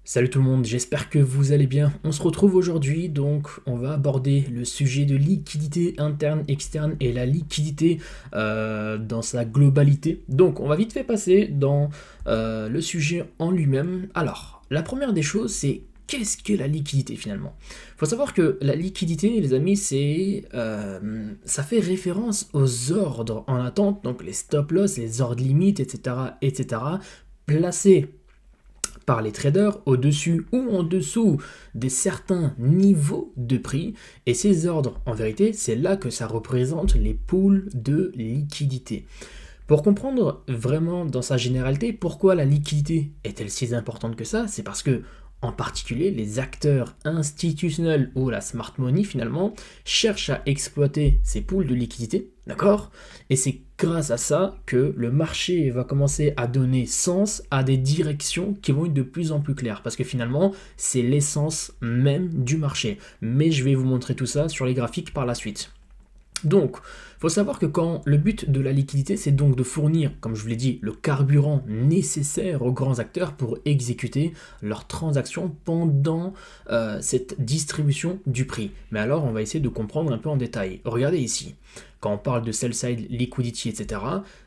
Salut tout le monde, j'espère que vous allez bien. On se retrouve aujourd'hui, donc on va aborder le sujet de liquidité interne, externe et la liquidité dans sa globalité. Donc on va vite fait passer dans le sujet en lui-même. Alors, la première des choses, c'est qu'est-ce que la liquidité finalement? Il faut savoir que la liquidité, les amis, ça fait référence aux ordres en attente, donc les stop-loss, les ordres limites, etc., etc., placés par les traders au-dessus ou en dessous des certains niveaux de prix. Et ces ordres, en vérité, c'est là que ça représente les pools de liquidité. Pour comprendre vraiment dans sa généralité pourquoi la liquidité est-elle si importante que ça, c'est parce que en particulier les acteurs institutionnels ou la smart money finalement cherchent à exploiter ces pools de liquidité, d'accord? Et c'est grâce à ça que le marché va commencer à donner sens à des directions qui vont être de plus en plus claires parce que finalement c'est l'essence même du marché. Mais je vais vous montrer tout ça sur les graphiques par la suite. Donc, il faut savoir que quand le but de la liquidité, c'est donc de fournir, comme je vous l'ai dit, le carburant nécessaire aux grands acteurs pour exécuter leurs transactions pendant cette distribution du prix. Mais alors, on va essayer de comprendre un peu en détail. Regardez ici, quand on parle de sell-side liquidity, etc.,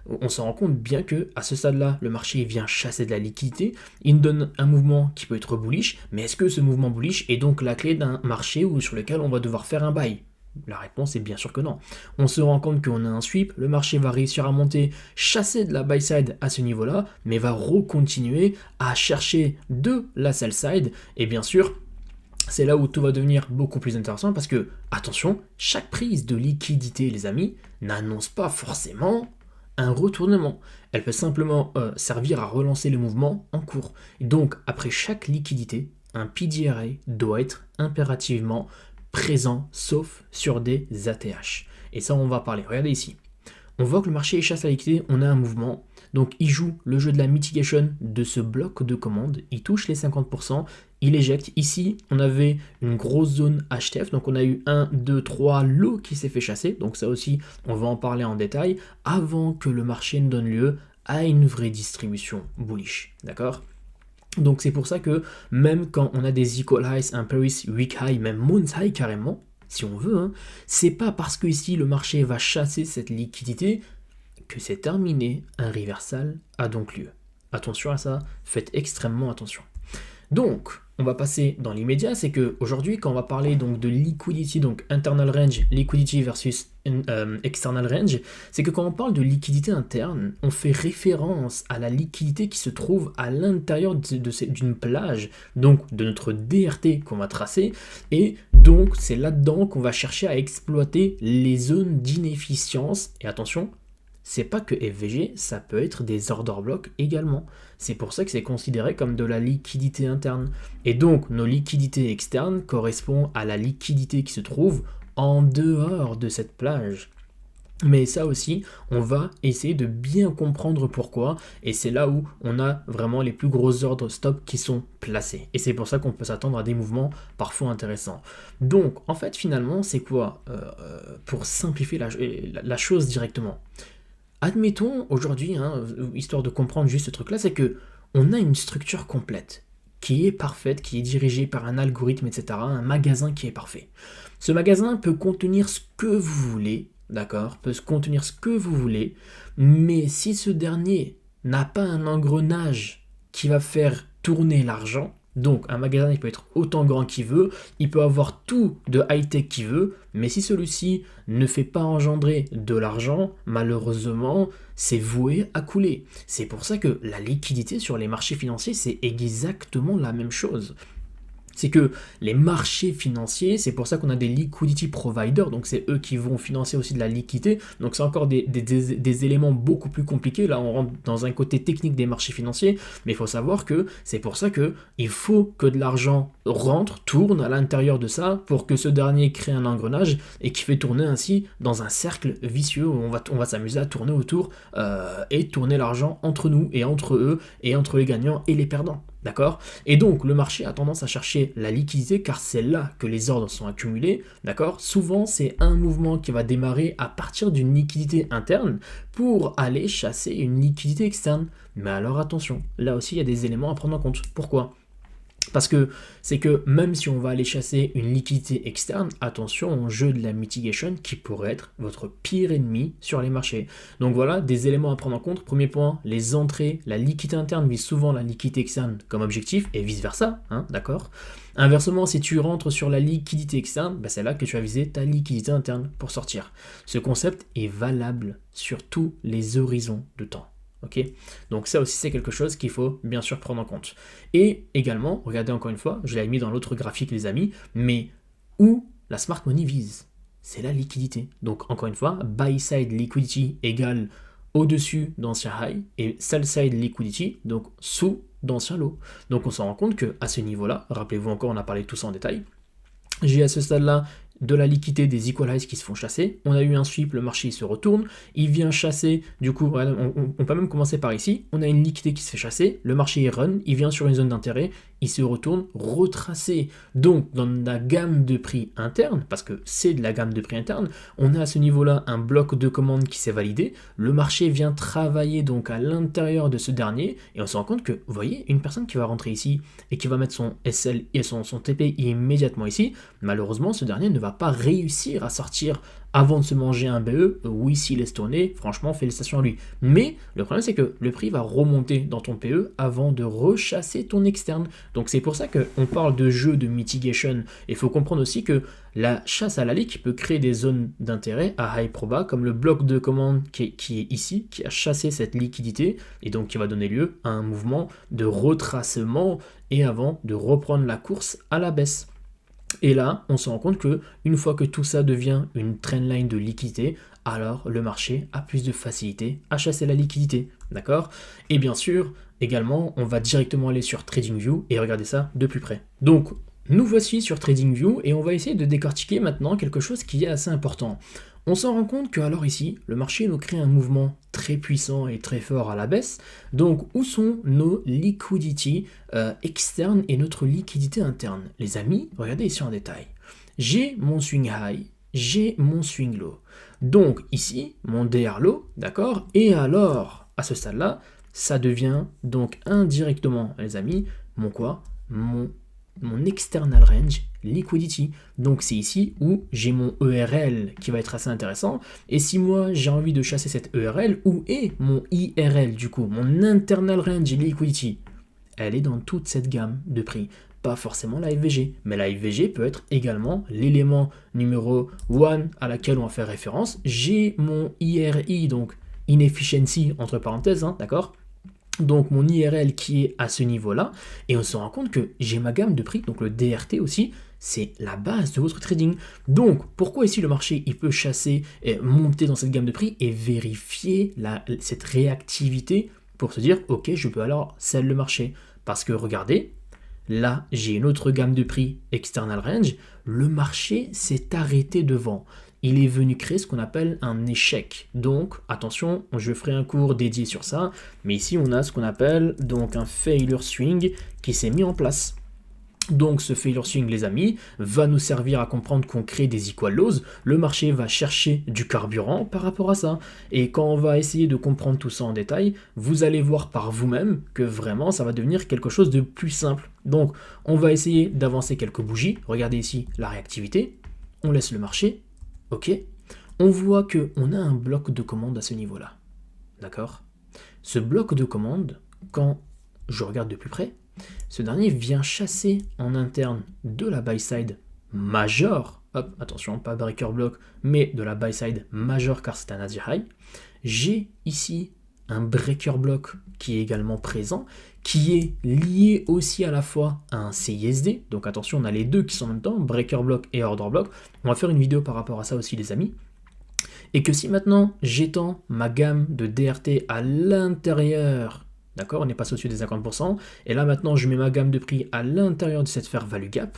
on se rend compte bien que à ce stade-là, le marché vient chasser de la liquidité, il nous donne un mouvement qui peut être bullish, mais est-ce que ce mouvement bullish est donc la clé d'un marché sur lequel on va devoir faire un buy? La réponse est bien sûr que non. On se rend compte qu'on a un sweep, le marché va réussir à monter, chasser de la buy side à ce niveau-là, mais va recontinuer à chercher de la sell side. Et bien sûr, c'est là où tout va devenir beaucoup plus intéressant parce que, attention, chaque prise de liquidité, les amis, n'annonce pas forcément un retournement. Elle peut simplement servir à relancer le mouvement en cours. Et donc, après chaque liquidité, un PDRA doit être impérativement présent, sauf sur des ATH. Et ça, on va parler. Regardez ici. On voit que le marché chasse la liquidité, on a un mouvement. Donc il joue le jeu de la mitigation de ce bloc de commande. Il touche les 50%, il éjecte. Ici, on avait une grosse zone HTF. Donc on a eu 1, 2, 3 lots qui s'est fait chasser. Donc ça aussi, on va en parler en détail avant que le marché ne donne lieu à une vraie distribution bullish. D'accord? Donc c'est pour ça que même quand on a des equal highs, un Paris week high, même moon high carrément, si on veut, hein, c'est pas parce que ici le marché va chasser cette liquidité que c'est terminé, un reversal a donc lieu. Attention à ça, faites extrêmement attention. Donc, on va passer dans l'immédiat, c'est que aujourd'hui, quand on va parler donc de liquidity, donc internal range, liquidity versus external range, c'est que quand on parle de liquidité interne, on fait référence à la liquidité qui se trouve à l'intérieur d'une plage, donc de notre DRT qu'on va tracer, et donc c'est là-dedans qu'on va chercher à exploiter les zones d'inefficience, et attention, c'est pas que FVG, ça peut être des order blocks également. C'est pour ça que c'est considéré comme de la liquidité interne. Et donc, nos liquidités externes correspondent à la liquidité qui se trouve en dehors de cette plage. Mais ça aussi, on va essayer de bien comprendre pourquoi, et c'est là où on a vraiment les plus gros ordres stop qui sont placés. Et c'est pour ça qu'on peut s'attendre à des mouvements parfois intéressants. Donc, en fait, finalement, c'est quoi pour simplifier la chose directement? Admettons aujourd'hui, hein, histoire de comprendre juste ce truc-là, c'est que on a une structure complète qui est parfaite, qui est dirigée par un algorithme, etc., un magasin qui est parfait. Ce magasin peut contenir ce que vous voulez, d'accord, peut contenir ce que vous voulez, mais si ce dernier n'a pas un engrenage qui va faire tourner l'argent, donc un magasin il peut être autant grand qu'il veut, il peut avoir tout de high-tech qu'il veut, mais si celui-ci ne fait pas engendrer de l'argent, malheureusement, c'est voué à couler. C'est pour ça que la liquidité sur les marchés financiers, c'est exactement la même chose. C'est que les marchés financiers, c'est pour ça qu'on a des liquidity providers, donc c'est eux qui vont financer aussi de la liquidité, donc c'est encore des éléments beaucoup plus compliqués, là on rentre dans un côté technique des marchés financiers, mais il faut savoir que c'est pour ça qu'il faut que de l'argent rentre, tourne à l'intérieur de ça, pour que ce dernier crée un engrenage, et qui fait tourner ainsi dans un cercle vicieux, où on va s'amuser à tourner autour, et tourner l'argent entre nous, et entre eux, et entre les gagnants et les perdants. D'accord? Et donc, le marché a tendance à chercher la liquidité car c'est là que les ordres sont accumulés. D'accord? Souvent, c'est un mouvement qui va démarrer à partir d'une liquidité interne pour aller chasser une liquidité externe. Mais alors attention, là aussi, il y a des éléments à prendre en compte. Pourquoi? Parce que c'est que même si on va aller chasser une liquidité externe, attention au jeu de la mitigation qui pourrait être votre pire ennemi sur les marchés. Donc voilà, des éléments à prendre en compte. Premier point, les entrées, la liquidité interne vise souvent la liquidité externe comme objectif et vice versa, hein, d'accord. Inversement, si tu rentres sur la liquidité externe, c'est là que tu vas viser ta liquidité interne pour sortir. Ce concept est valable sur tous les horizons de temps. Ok, donc ça aussi c'est quelque chose qu'il faut bien sûr prendre en compte. Et également, regardez encore une fois, je l'avais mis dans l'autre graphique les amis, mais où la smart money vise, c'est la liquidité. Donc encore une fois, buy side liquidity égale au-dessus d'ancien high et sell side liquidity, donc sous d'ancien low. Donc on se rend compte qu'à ce niveau-là, rappelez-vous encore, on a parlé de tout ça en détail, j'ai à ce stade-là de la liquidité des equal highs qui se font chasser. On a eu un sweep, le marché il se retourne, il vient chasser, du coup, on peut même commencer par ici. On a une liquidité qui se fait chasser, le marché il run, il vient sur une zone d'intérêt, il se retourne, retracé. Donc, dans la gamme de prix interne, parce que c'est de la gamme de prix interne, on a à ce niveau-là un bloc de commande qui s'est validé. Le marché vient travailler donc à l'intérieur de ce dernier, et on se rend compte que, vous voyez, une personne qui va rentrer ici et qui va mettre son SL et son TP immédiatement ici, malheureusement, ce dernier ne va pas réussir à sortir avant de se manger un BE. Oui, s'il laisse tourner, franchement, félicitations à lui. Mais le problème, c'est que le prix va remonter dans ton PE avant de rechasser ton externe. Donc c'est pour ça qu'on parle de jeu de mitigation. Il faut comprendre aussi que la chasse à la lique peut créer des zones d'intérêt à high proba, comme le bloc de commande qui est ici, qui a chassé cette liquidité, et donc qui va donner lieu à un mouvement de retracement, et avant de reprendre la course à la baisse. Et là, on se rend compte que une fois que tout ça devient une trendline de liquidité, alors le marché a plus de facilité à chasser la liquidité, d'accord? Et bien sûr, également, on va directement aller sur TradingView et regarder ça de plus près. Donc, nous voici sur TradingView et on va essayer de décortiquer maintenant quelque chose qui est assez important. On s'en rend compte que alors ici, le marché nous crée un mouvement très puissant et très fort à la baisse. Donc où sont nos liquidities externes et notre liquidité interne? Les amis, regardez ici en détail. J'ai mon swing high, j'ai mon swing low. Donc ici, mon DR low, d'accord? Et alors, à ce stade-là, ça devient donc indirectement, les amis, mon quoi? Mon external range liquidity. Donc c'est ici où j'ai mon ERL qui va être assez intéressant. Et si moi j'ai envie de chasser cette ERL, où est mon IRL du coup, mon internal range liquidity? Elle est dans toute cette gamme de prix. Pas forcément la FVG, mais la FVG peut être également l'élément numéro 1 à laquelle on va faire référence. J'ai mon IRI, donc inefficiency entre parenthèses, hein, d'accord? Donc mon IRL qui est à ce niveau-là, et on se rend compte que j'ai ma gamme de prix, donc le DRT aussi, c'est la base de votre trading. Donc pourquoi ici le marché il peut chasser, et monter dans cette gamme de prix et vérifier cette réactivité pour se dire ok je peux alors sell le marché. Parce que regardez, là j'ai une autre gamme de prix external range, le marché s'est arrêté devant. Il est venu créer ce qu'on appelle un échec. Donc, attention, je ferai un cours dédié sur ça, mais ici on a ce qu'on appelle donc un failure swing qui s'est mis en place. Donc ce failure swing, les amis, va nous servir à comprendre qu'on crée des equal lows. Le marché va chercher du carburant par rapport à ça. Et quand on va essayer de comprendre tout ça en détail, vous allez voir par vous-même que vraiment ça va devenir quelque chose de plus simple. Donc on va essayer d'avancer quelques bougies. Regardez ici la réactivité. On laisse le marché. Ok, on voit qu'on a un bloc de commande à ce niveau-là. D'accord? Ce bloc de commande, quand je regarde de plus près, ce dernier vient chasser en interne de la buy side major. Hop, attention, pas breaker block, mais de la buy side major car c'est un Asia high. J'ai ici un breaker block qui est également présent, qui est lié aussi à la fois à un CISD. Donc attention, on a les deux qui sont en même temps, breaker block et order block. On va faire une vidéo par rapport à ça aussi les amis. Et que si maintenant j'étends ma gamme de DRT à l'intérieur, d'accord, on est passé au-dessus des 50%, et là maintenant je mets ma gamme de prix à l'intérieur de cette fair value gap,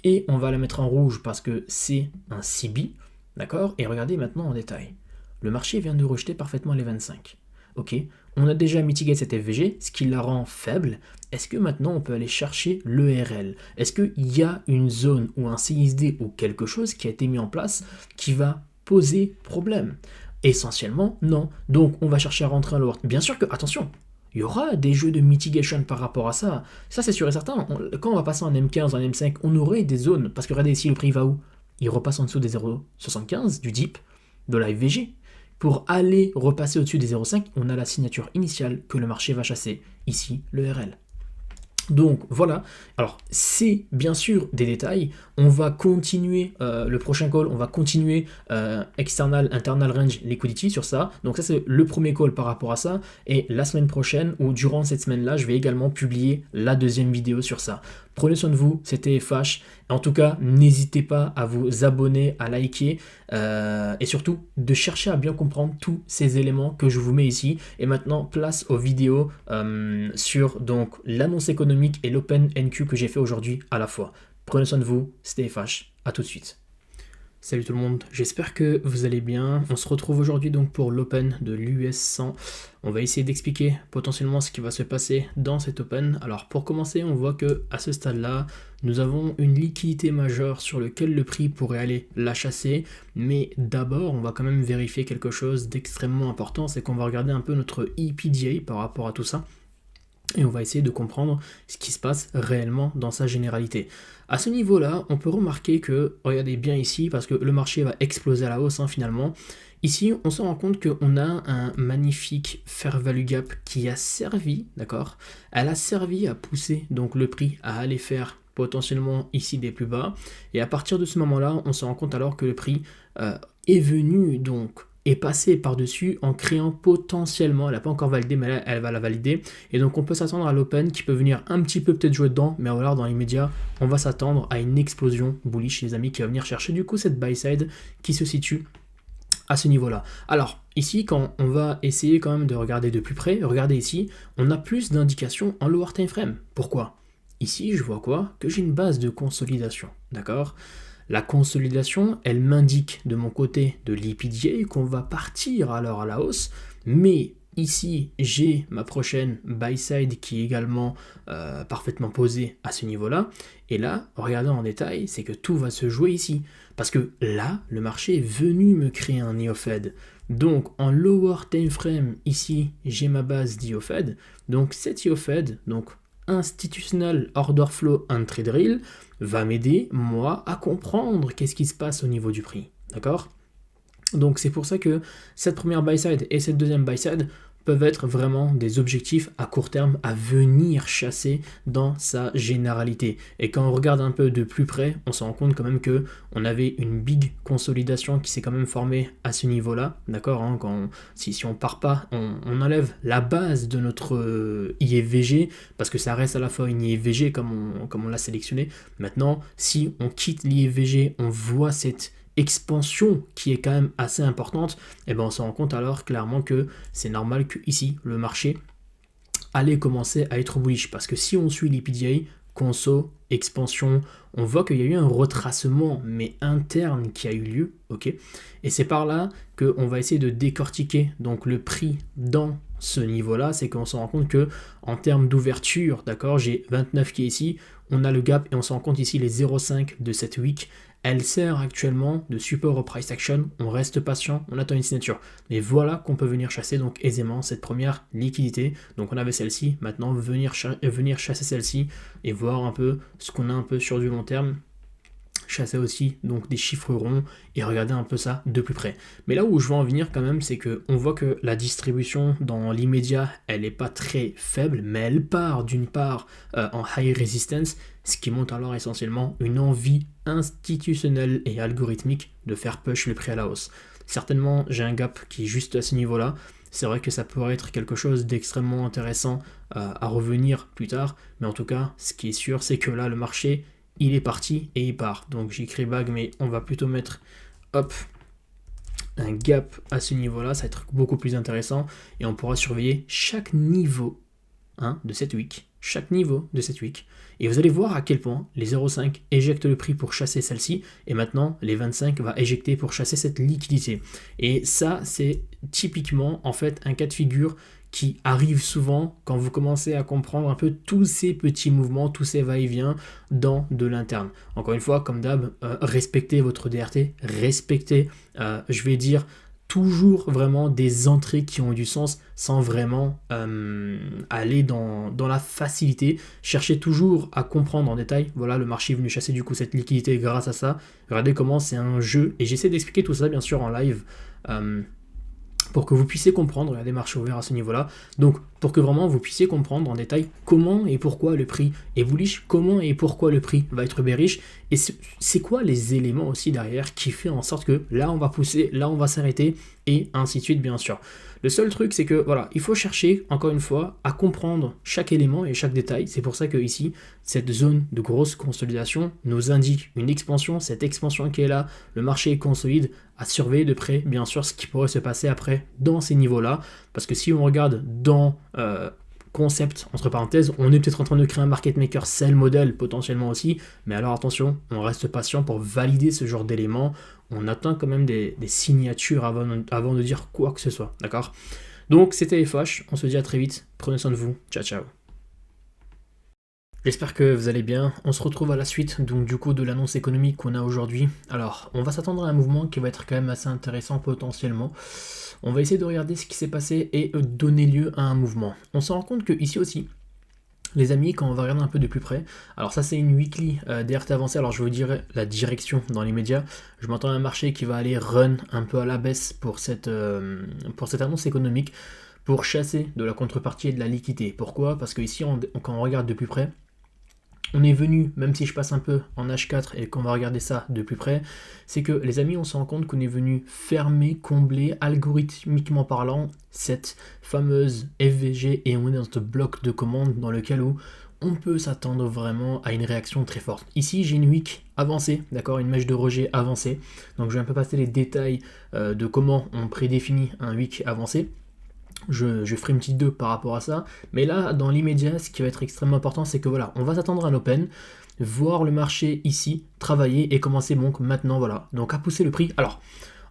et on va la mettre en rouge parce que c'est un CB, d'accord, et regardez maintenant en détail. Le marché vient de rejeter parfaitement les 25. Ok, on a déjà mitigué cette FVG, ce qui la rend faible. Est-ce que maintenant on peut aller chercher l'ERL? Est-ce qu'il y a une zone ou un CISD ou quelque chose qui a été mis en place qui va poser problème? Essentiellement, non. Donc on va chercher à rentrer à l'ouverture. Bien sûr que, attention, il y aura des jeux de mitigation par rapport à ça. Ça, c'est sûr et certain. Quand on va passer en M15, en M5, on aurait des zones. Parce que regardez ici, le prix va où? Il repasse en dessous des 0,75 du DIP, de la FVG. Pour aller repasser au-dessus des 0,5, on a la signature initiale que le marché va chasser. Ici, le RL. Donc voilà, alors c'est bien sûr des détails, on va continuer le prochain call, on va continuer external, internal range liquidity sur ça, donc ça c'est le premier call par rapport à ça, et la semaine prochaine ou durant cette semaine-là, je vais également publier la deuxième vidéo sur ça. Prenez soin de vous, c'était FH, en tout cas n'hésitez pas à vous abonner, à liker, et surtout de chercher à bien comprendre tous ces éléments que je vous mets ici. Et maintenant place aux vidéos sur donc l'annonce économique et l'Open NQ que j'ai fait aujourd'hui à la fois. Prenez soin de vous, c'était FH, à tout de suite. Salut tout le monde, j'espère que vous allez bien. On se retrouve aujourd'hui donc pour l'Open de l'US 100. On va essayer d'expliquer potentiellement ce qui va se passer dans cet Open. Alors pour commencer, on voit que à ce stade-là, nous avons une liquidité majeure sur laquelle le prix pourrait aller la chasser. Mais d'abord, on va quand même vérifier quelque chose d'extrêmement important, c'est qu'on va regarder un peu notre EPDA par rapport à tout ça. Et on va essayer de comprendre ce qui se passe réellement dans sa généralité. À ce niveau-là, on peut remarquer que, regardez bien ici, parce que le marché va exploser à la hausse finalement. Ici, on se rend compte qu'on a un magnifique fair value gap qui a servi, d'accord? Elle a servi à pousser donc le prix à aller faire potentiellement ici des plus bas. Et à partir de ce moment-là, on se rend compte alors que le prix est venu donc est passée par-dessus en créant potentiellement, elle n'a pas encore validé, mais là, elle va la valider. Et donc, on peut s'attendre à l'open qui peut venir un petit peu peut-être jouer dedans, mais voilà, dans l'immédiat, on va s'attendre à une explosion bullish, les amis, qui va venir chercher du coup cette buy side qui se situe à ce niveau-là. Alors, ici, quand on va essayer quand même de regarder de plus près, regardez ici, on a plus d'indications en lower time frame. Pourquoi? Ici, je vois quoi? Que j'ai une base de consolidation, d'accord? La consolidation, elle m'indique de mon côté de l'EPDA qu'on va partir alors à la hausse, mais ici j'ai ma prochaine buy side qui est également parfaitement posée à ce niveau-là. Et là, regardez en détail, c'est que tout va se jouer ici. Parce que là, le marché est venu me créer un NeoFed. Donc en lower time frame, ici j'ai ma base d'EOFed. Donc cet EOFed, donc Institutional Order Flow and Trade Drill, va m'aider, moi, à comprendre qu'est-ce qui se passe au niveau du prix. D'accord? Donc c'est pour ça que cette première buy side et cette deuxième buy side peuvent être vraiment des objectifs à court terme à venir chasser dans sa généralité. Et quand on regarde un peu de plus près, on se rend compte quand même que on avait une big consolidation qui s'est quand même formée à ce niveau-là, d'accord, hein, si on part pas, on enlève la base de notre IFVG, parce que ça reste à la fois une IFVG comme on l'a sélectionné. Maintenant, si on quitte l'IFVG, on voit cette expansion qui est quand même assez importante, et ben on se rend compte alors clairement que c'est normal que ici le marché allait commencer à être bullish, parce que si on suit l'EPDA, conso, expansion, on voit qu'il y a eu un retracement mais interne qui a eu lieu, ok, et c'est par là qu'on va essayer de décortiquer donc le prix dans ce niveau-là, c'est qu'on se rend compte que en termes d'ouverture, d'accord, j'ai 29 qui est ici, on a le gap et on se rend compte ici les 0,5 de cette week. Elle sert actuellement de support au price action, on reste patient, on attend une signature. Et voilà qu'on peut venir chasser donc aisément cette première liquidité. Donc on avait celle-ci, maintenant venir chasser celle-ci et voir un peu ce qu'on a un peu sur du long terme. Chasser aussi donc des chiffres ronds et regarder un peu ça de plus près. Mais là où je veux en venir quand même, c'est que on voit que la distribution dans l'immédiat, elle n'est pas très faible, mais elle part d'une part en high resistance, ce qui montre alors essentiellement une envie institutionnelle et algorithmique de faire push le prix à la hausse. Certainement, j'ai un gap qui est juste à ce niveau-là. C'est vrai que ça pourrait être quelque chose d'extrêmement intéressant à revenir plus tard, mais en tout cas, ce qui est sûr, c'est que là, le marché il est parti et il part. Donc j'ai écrit bag, mais on va plutôt mettre hop un gap à ce niveau-là, ça va être beaucoup plus intéressant et on pourra surveiller chaque niveau de cette week, chaque niveau de cette week. Et vous allez voir à quel point les 0,5 éjectent le prix pour chasser celle-ci et maintenant les 25 va éjecter pour chasser cette liquidité. Et ça, c'est typiquement en fait un cas de figure qui arrive souvent quand vous commencez à comprendre un peu tous ces petits mouvements, tous ces va-et-vient dans de l'interne. Encore une fois, comme d'hab, respectez votre DRT, respectez, je vais dire, toujours vraiment des entrées qui ont du sens sans vraiment aller dans la facilité. Cherchez toujours à comprendre en détail. Voilà, le marché est venu chasser du coup cette liquidité grâce à ça. Regardez comment c'est un jeu. Et j'essaie d'expliquer tout ça bien sûr en live. Pour que vous puissiez comprendre, il y a des marchés ouverts à ce niveau-là, donc pour que vraiment vous puissiez comprendre en détail comment et pourquoi le prix est bullish, comment et pourquoi le prix va être bearish, et c'est quoi les éléments aussi derrière qui fait en sorte que là on va pousser, là on va s'arrêter, et ainsi de suite bien sûr. Le seul truc c'est que voilà, il faut chercher encore une fois à comprendre chaque élément et chaque détail, c'est pour ça que ici, cette zone de grosse consolidation nous indique une expansion, cette expansion qui est là, le marché est consolide, à surveiller de près, bien sûr, ce qui pourrait se passer après dans ces niveaux-là. Parce que si on regarde dans concept, entre parenthèses, on est peut-être en train de créer un market maker sell model potentiellement aussi. Mais alors attention, on reste patient pour valider ce genre d'éléments. On atteint quand même des signatures avant de dire quoi que ce soit. D'accord? Donc c'était FH, on se dit à très vite. Prenez soin de vous. Ciao, ciao. J'espère que vous allez bien. On se retrouve à la suite donc du coup de l'annonce économique qu'on a aujourd'hui. Alors, on va s'attendre à un mouvement qui va être quand même assez intéressant potentiellement. On va essayer de regarder ce qui s'est passé et donner lieu à un mouvement. On se rend compte que ici aussi, les amis, quand on va regarder un peu de plus près, alors ça c'est une weekly DRT avancée, alors je vous dirai la direction dans les médias. Je m'attends à un marché qui va aller run un peu à la baisse pour cette annonce économique, pour chasser de la contrepartie et de la liquidité. Pourquoi? Parce que ici, quand on regarde de plus près, on est venu, même si je passe un peu en H4 et qu'on va regarder ça de plus près, c'est que les amis, on se rend compte qu'on est venu fermer, combler, algorithmiquement parlant, cette fameuse FVG, et on est dans ce bloc de commande dans lequel où on peut s'attendre vraiment à une réaction très forte. Ici, j'ai une wick avancée, d'accord, une mèche de rejet avancée. Donc je vais un peu passer les détails de comment on prédéfinit un wick avancé. Je ferai une petite 2 par rapport à ça, mais là dans l'immédiat ce qui va être extrêmement important c'est que voilà, on va s'attendre à un open, voir le marché ici travailler et commencer donc maintenant voilà, donc à pousser le prix. Alors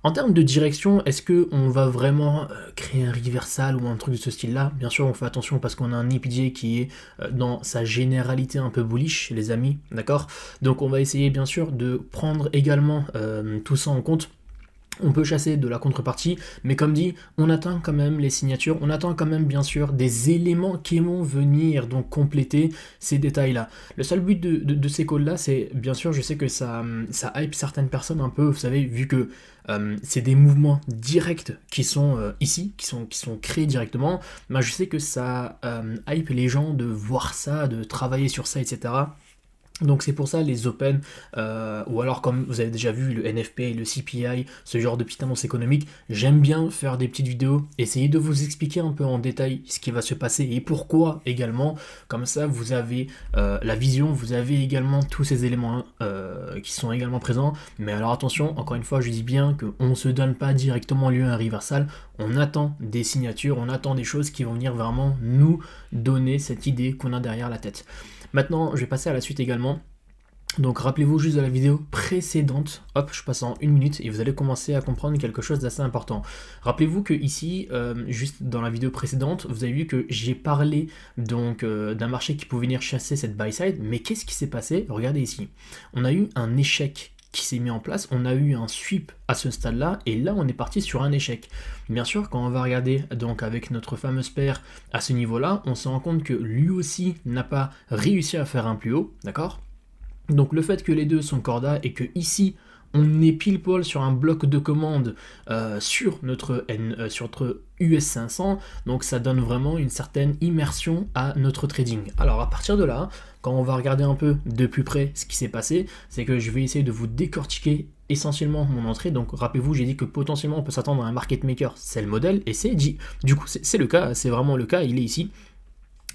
en termes de direction, est-ce que on va vraiment créer un reversal ou un truc de ce style là? Bien sûr on fait attention parce qu'on a un EPJ qui est dans sa généralité un peu bullish les amis, d'accord? Donc on va essayer bien sûr de prendre également tout ça en compte. On peut chasser de la contrepartie, mais comme dit, on atteint quand même les signatures, on attend quand même bien sûr des éléments qui vont venir donc compléter ces détails-là. Le seul but de ces calls-là, c'est bien sûr, je sais que ça hype certaines personnes un peu, vous savez, vu que c'est des mouvements directs qui sont ici, qui sont créés directement, bah, je sais que ça hype les gens de voir ça, de travailler sur ça, etc. Donc c'est pour ça les open, ou alors comme vous avez déjà vu le NFP, le CPI, ce genre de petites annonces économiques, j'aime bien faire des petites vidéos, essayer de vous expliquer un peu en détail ce qui va se passer et pourquoi également, comme ça vous avez la vision, vous avez également tous ces éléments qui sont également présents, mais alors attention, encore une fois je dis bien qu'on ne se donne pas directement lieu à un reversal, on attend des signatures, on attend des choses qui vont venir vraiment nous donner cette idée qu'on a derrière la tête. Maintenant, je vais passer à la suite également. Donc rappelez-vous juste de la vidéo précédente, hop, je passe en 1 minute et vous allez commencer à comprendre quelque chose d'assez important. Rappelez-vous que ici, juste dans la vidéo précédente, vous avez vu que j'ai parlé donc d'un marché qui pouvait venir chasser cette buy side, mais qu'est-ce qui s'est passé? Regardez ici, on a eu un échec qui s'est mis en place, on a eu un sweep à ce stade-là, et là on est parti sur un échec. Bien sûr, quand on va regarder donc avec notre fameuse paire à ce niveau-là, on se rend compte que lui aussi n'a pas réussi à faire un plus haut, d'accord? Donc le fait que les deux sont corda et que ici on est pile poil sur un bloc de commande sur notre US 500, donc ça donne vraiment une certaine immersion à notre trading. Alors à partir de là, quand on va regarder un peu de plus près ce qui s'est passé, c'est que je vais essayer de vous décortiquer essentiellement mon entrée. Donc rappelez-vous, j'ai dit que potentiellement on peut s'attendre à un market maker, c'est le modèle, et c'est dit. Du coup c'est le cas, c'est vraiment le cas, il est ici.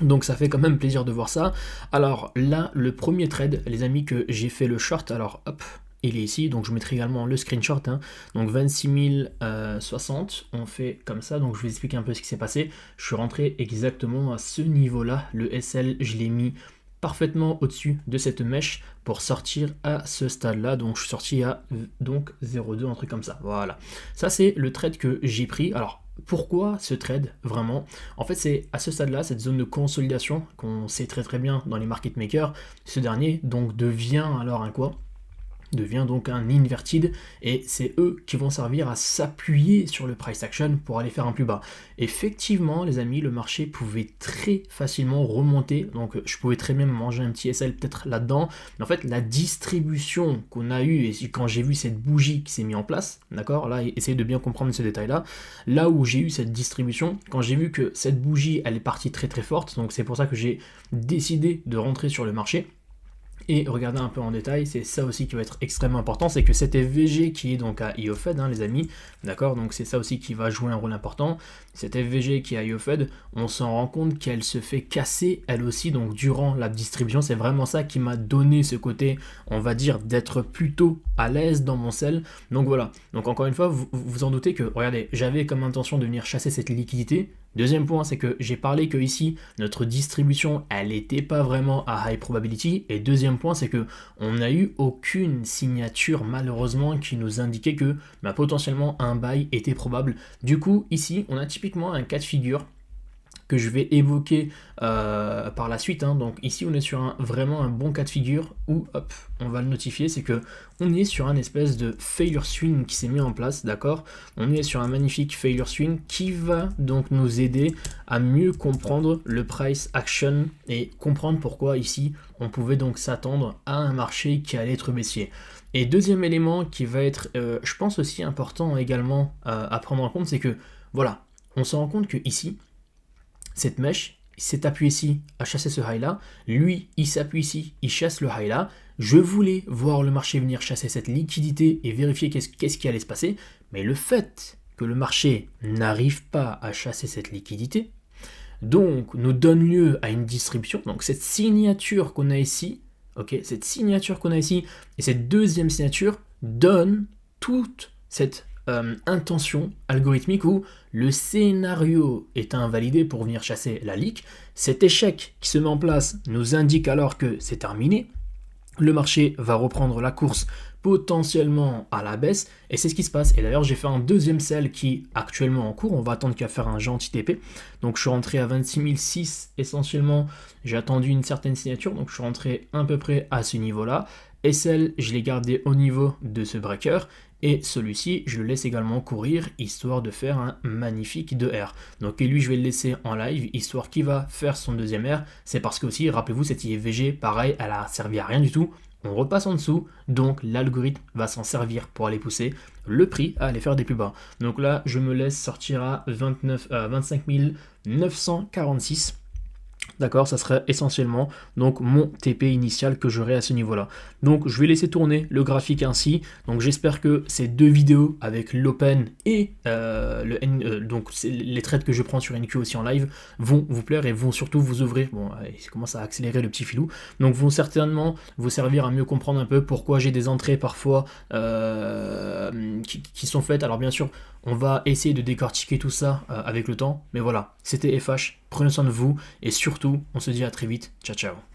Donc ça fait quand même plaisir de voir ça. Alors là, le premier trade, les amis, que j'ai fait le short, alors hop, il est ici, donc je mettrai également le screenshot, hein. Donc 26 060, on fait comme ça, donc je vais expliquer un peu ce qui s'est passé. Je suis rentré exactement à ce niveau-là, le SL, je l'ai mis parfaitement au-dessus de cette mèche pour sortir à ce stade-là, donc je suis sorti à donc 0,2, un truc comme ça, voilà. Ça c'est le trade que j'ai pris. Alors, pourquoi ce trade vraiment? En fait, c'est à ce stade-là, cette zone de consolidation qu'on sait très très bien dans les market makers, ce dernier donc devient alors un quoi? devient donc un inverted et c'est eux qui vont servir à s'appuyer sur le price action pour aller faire un plus bas. Effectivement les amis, le marché pouvait très facilement remonter, donc je pouvais très bien manger un petit SL peut-être là-dedans, mais en fait la distribution qu'on a eue, et quand j'ai vu cette bougie qui s'est mise en place, d'accord, là essayez de bien comprendre ce détail là où j'ai eu cette distribution, quand j'ai vu que cette bougie elle est partie très très forte, donc c'est pour ça que j'ai décidé de rentrer sur le marché. Et regardez un peu en détail, c'est ça aussi qui va être extrêmement important, c'est que cette FVG qui est donc à IOFED, les amis, d'accord, donc c'est ça aussi qui va jouer un rôle important. Cette FVG qui est à IOFED, on s'en rend compte qu'elle se fait casser elle aussi, donc durant la distribution, c'est vraiment ça qui m'a donné ce côté, on va dire, d'être plutôt à l'aise dans mon sell. Donc voilà, donc encore une fois, vous vous en doutez que, regardez, j'avais comme intention de venir chasser cette liquidité. Deuxième point, c'est que j'ai parlé que ici, notre distribution, elle n'était pas vraiment à high probability. Et deuxième point, c'est que on n'a eu aucune signature malheureusement qui nous indiquait que potentiellement un buy était probable. Du coup, ici, on a typiquement un cas de figure que je vais évoquer par la suite. Donc ici, on est sur vraiment un bon cas de figure où, hop, on va le notifier, c'est que on est sur un espèce de failure swing qui s'est mis en place, d'accord. On est sur un magnifique failure swing qui va donc nous aider à mieux comprendre le price action et comprendre pourquoi ici, on pouvait donc s'attendre à un marché qui allait être baissier. Et deuxième élément qui va être, je pense aussi important également à prendre en compte, c'est que, voilà, on se rend compte que ici, cette mèche, il s'est appuyé ici à chasser ce high là, lui il s'appuie ici, il chasse le high là, je voulais voir le marché venir chasser cette liquidité et vérifier qu'est-ce qui allait se passer, mais le fait que le marché n'arrive pas à chasser cette liquidité, donc nous donne lieu à une distribution, donc cette signature qu'on a ici, ok, cette signature qu'on a ici, et cette deuxième signature donne toute cette intention algorithmique où le scénario est invalidé pour venir chasser la leak. Cet échec qui se met en place nous indique alors que c'est terminé. Le marché va reprendre la course potentiellement à la baisse et c'est ce qui se passe. Et d'ailleurs j'ai fait un deuxième sell qui est actuellement en cours, on va attendre qu'il va faire un gentil TP. Donc je suis rentré à 26 006 essentiellement, j'ai attendu une certaine signature, donc je suis rentré à peu près à ce niveau là. SL, je l'ai gardé au niveau de ce breaker et celui-ci, je le laisse également courir histoire de faire un magnifique 2R. Donc et lui, je vais le laisser en live histoire qu'il va faire son deuxième R. C'est parce que aussi, rappelez-vous, cette IFVG, pareil, elle a servi à rien du tout. On repasse en dessous, donc l'algorithme va s'en servir pour aller pousser le prix à aller faire des plus bas. Donc là, je me laisse sortir à 25 946. D'accord, ça serait essentiellement donc mon TP initial que j'aurai à ce niveau-là. Donc je vais laisser tourner le graphique ainsi. Donc j'espère que ces deux vidéos avec l'open et donc les trades que je prends sur NQ aussi en live vont vous plaire et vont surtout vous ouvrir. Bon, il commence à accélérer le petit filou. Donc vont certainement vous servir à mieux comprendre un peu pourquoi j'ai des entrées parfois qui sont faites. Alors bien sûr, on va essayer de décortiquer tout ça avec le temps. Mais voilà, c'était FH. Prenez soin de vous et surtout, on se dit à très vite. Ciao, ciao.